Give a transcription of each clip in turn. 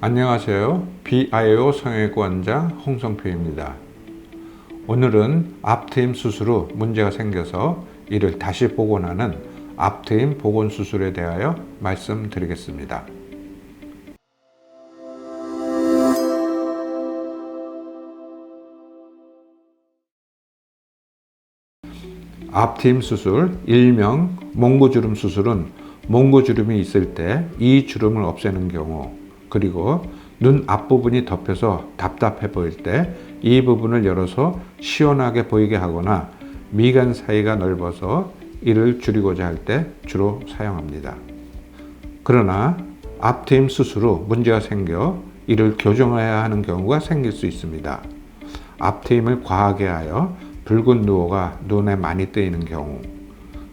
안녕하세요. BIO 성형외과원장 홍성표입니다. 오늘은 앞트임 수술 후 문제가 생겨서 이를 다시 복원하는 앞트임 복원 수술에 대하여 말씀드리겠습니다. 앞트임 수술, 일명 몽고주름 수술은 몽고주름이 있을 때 이 주름을 없애는 경우, 그리고 눈 앞부분이 덮여서 답답해 보일 때 이 부분을 열어서 시원하게 보이게 하거나 미간 사이가 넓어서 이를 줄이고자 할 때 주로 사용합니다. 그러나 앞트임 수술 후 문제가 생겨 이를 교정해야 하는 경우가 생길 수 있습니다. 앞트임을 과하게 하여 붉은 누오가 눈에 많이 뜨이는 경우,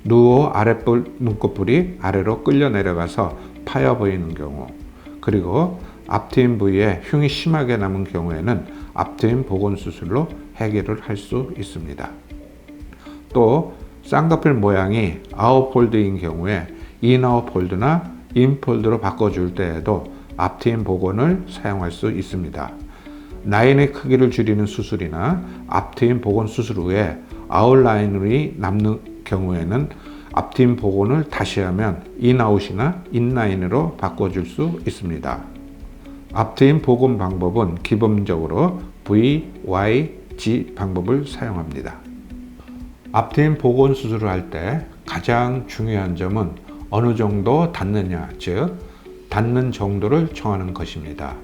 누오 아랫볼 눈꺼풀이 아래로 끌려 내려가서 파여 보이는 경우, 그리고 앞트임 부위에 흉이 심하게 남은 경우에는 앞트임 복원 수술로 해결을 할 수 있습니다. 또 쌍꺼풀 모양이 아웃폴드인 경우에 인아웃폴드나 인폴드로 바꿔줄 때에도 앞트임 복원을 사용할 수 있습니다. 라인의 크기를 줄이는 수술이나 앞트임 복원 수술 후에 아웃라인이 남는 경우에는 앞트임 복원을 다시 하면 인아웃이나 인라인으로 바꿔줄 수 있습니다. 앞트임 복원 방법은 기본적으로 V, Y, G 방법을 사용합니다. 앞트임 복원 수술을 할 때 가장 중요한 점은 어느 정도 닿느냐, 즉 닿는 정도를 정하는 것입니다.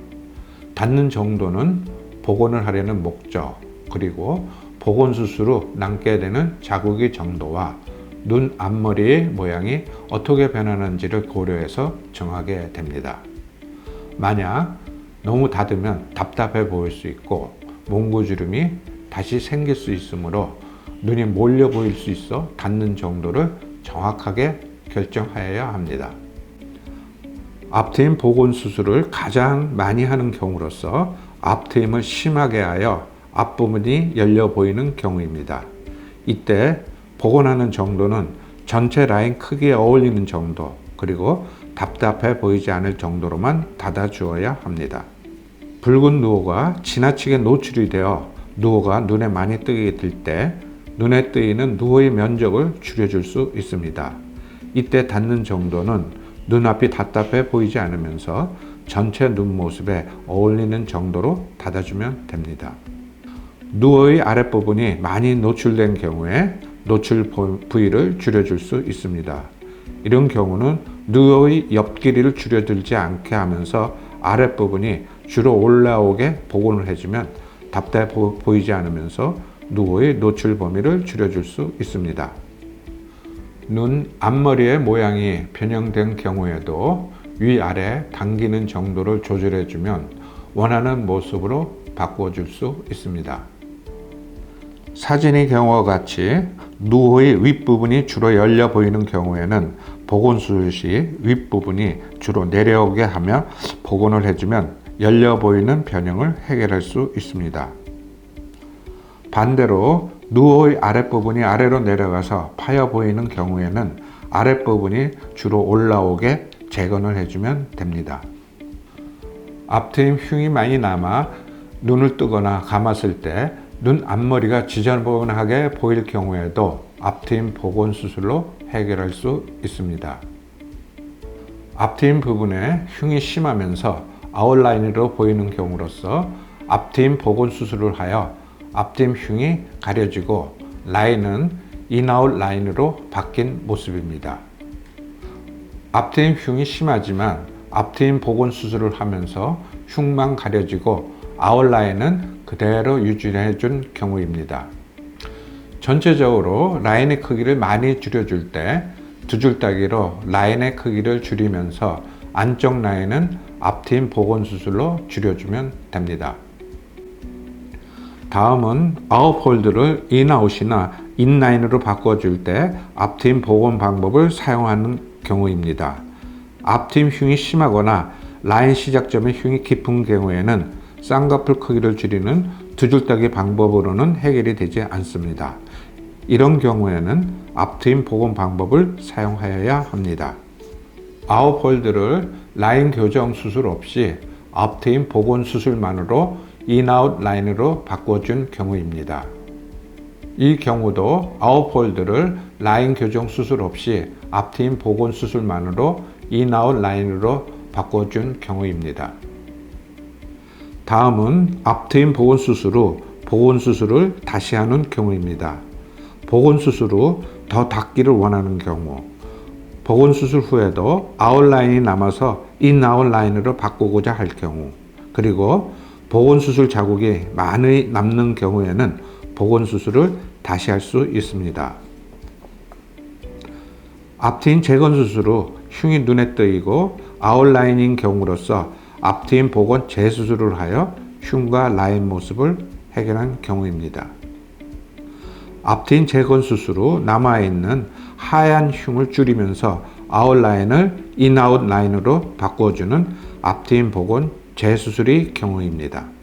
닿는 정도는 복원을 하려는 목적, 그리고 복원 수술 후 남게 되는 자국의 정도와 눈 앞머리의 모양이 어떻게 변하는지를 고려해서 정하게 됩니다. 만약 너무 닫으면 답답해 보일 수 있고 몽고주름이 다시 생길 수 있으므로 눈이 몰려 보일 수 있어 닫는 정도를 정확하게 결정하여야 합니다. 앞트임 복원 수술을 가장 많이 하는 경우로서 앞트임을 심하게 하여 앞부분이 열려 보이는 경우입니다. 이때 복원하는 정도는 전체 라인 크기에 어울리는 정도, 그리고 답답해 보이지 않을 정도로만 닫아 주어야 합니다. 붉은 누오가 지나치게 노출이 되어 누오가 눈에 많이 뜨게 될 때 눈에 뜨이는 누오의 면적을 줄여줄 수 있습니다. 이때 닫는 정도는 눈앞이 답답해 보이지 않으면서 전체 눈 모습에 어울리는 정도로 닫아주면 됩니다. 누오의 아랫부분이 많이 노출된 경우에 노출 부위를 줄여줄 수 있습니다. 이런 경우는 누오의 옆 길이를 줄여들지 않게 하면서 아랫부분이 주로 올라오게 복원을 해주면 답답해 보이지 않으면서 누오의 노출 범위를 줄여줄 수 있습니다. 눈 앞머리의 모양이 변형된 경우에도 위아래 당기는 정도를 조절해주면 원하는 모습으로 바꿔줄 수 있습니다. 사진의 경우와 같이 누오의 윗부분이 주로 열려 보이는 경우에는 복원 수술 시 윗부분이 주로 내려오게 하며 복원을 해주면 열려 보이는 변형을 해결할 수 있습니다. 반대로 누오의 아랫부분이 아래로 내려가서 파여 보이는 경우에는 아랫부분이 주로 올라오게 재건을 해주면 됩니다. 앞트임 흉이 많이 남아 눈을 뜨거나 감았을 때 눈 앞머리가 지저분하게 보일 경우에도 앞트임 복원 수술로 해결할 수 있습니다. 앞트임 부분에 흉이 심하면서 아웃라인으로 보이는 경우로서 앞트임 복원 수술을 하여 앞트임 흉이 가려지고 라인은 인아웃 라인으로 바뀐 모습입니다. 앞트임 흉이 심하지만 앞트임 복원 수술을 하면서 흉만 가려지고 아웃라인은 그대로 유지해 준 경우입니다. 전체적으로 라인의 크기를 많이 줄여줄 때 두 줄따기로 라인의 크기를 줄이면서 안쪽 라인은 앞트임 복원 수술로 줄여주면 됩니다. 다음은 아웃폴드를 인아웃이나 인라인으로 바꿔줄 때 앞트임 복원 방법을 사용하는 경우입니다. 앞트임 흉이 심하거나 라인 시작점의 흉이 깊은 경우에는 쌍꺼풀 크기를 줄이는 두 줄따기 방법으로는 해결이 되지 않습니다. 이런 경우에는 앞트임 복원 방법을 사용하여야 합니다. 아웃폴드를 라인 교정 수술 없이 앞트임 복원 수술만으로 인아웃 라인으로 바꿔준 경우입니다. 이 경우도 아웃폴드를 라인 교정 수술 없이 앞트임 복원 수술만으로 인아웃 라인으로 바꿔준 경우입니다. 다음은 앞트임 복원 수술 후 복원 수술을 다시 하는 경우입니다. 복원 수술 후 더 닿기를 원하는 경우, 복원 수술 후에도 아웃라인이 남아서 인아웃 라인으로 바꾸고자 할 경우, 그리고 복원 수술 자국이 많이 남는 경우에는 복원 수술을 다시 할 수 있습니다. 앞트임 재건 수술 후 흉이 눈에 띄고 아웃라인인 경우로서 앞트임 복원 재수술을 하여 흉과 라인 모습을 해결한 경우입니다. 앞트임 재건 수술 후 남아있는 하얀 흉을 줄이면서 아웃라인을 인아웃 라인으로 바꿔주는 앞트임 복원 재수술의 경우입니다.